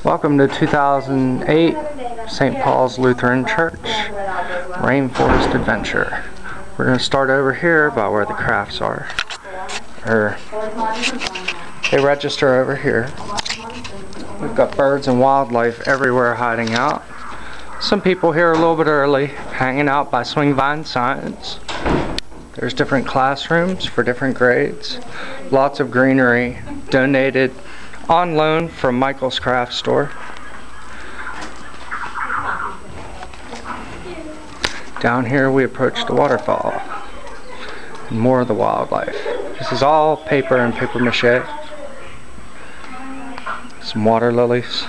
Welcome to 2008 St. Paul's Lutheran Church, Rainforest Adventure. We're going to start over here by where the crafts are. They register over here. We've got birds and wildlife everywhere hiding out. Some people here a little bit early, hanging out by swing vine signs. There's different classrooms for different grades. Lots of greenery, donated on loan from Michael's craft store. Down here we approach the waterfall and more of the wildlife. This is all paper and paper mache. Some water lilies.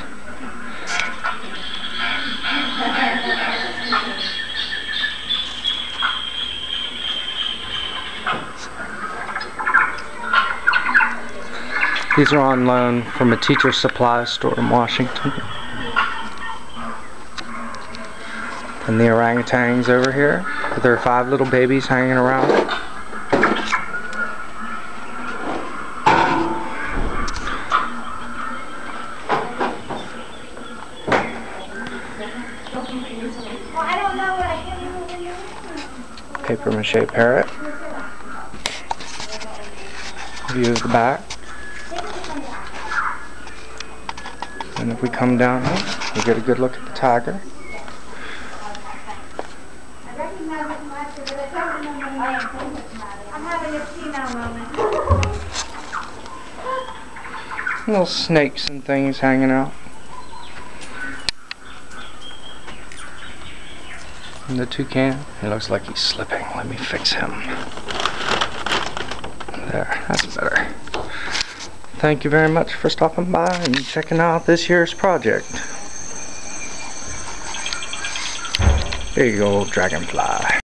These are on loan from a teacher's supply store in Washington. And the orangutans over here with their 5 little babies hanging around. Paper mache parrot. View of the back. And if we come down here, we get a good look at the tiger. Little snakes and things hanging out. And the toucan, he looks like he's slipping. Let me fix him. There, that's better. Thank you very much for stopping by and checking out this year's project. There you go, dragonfly.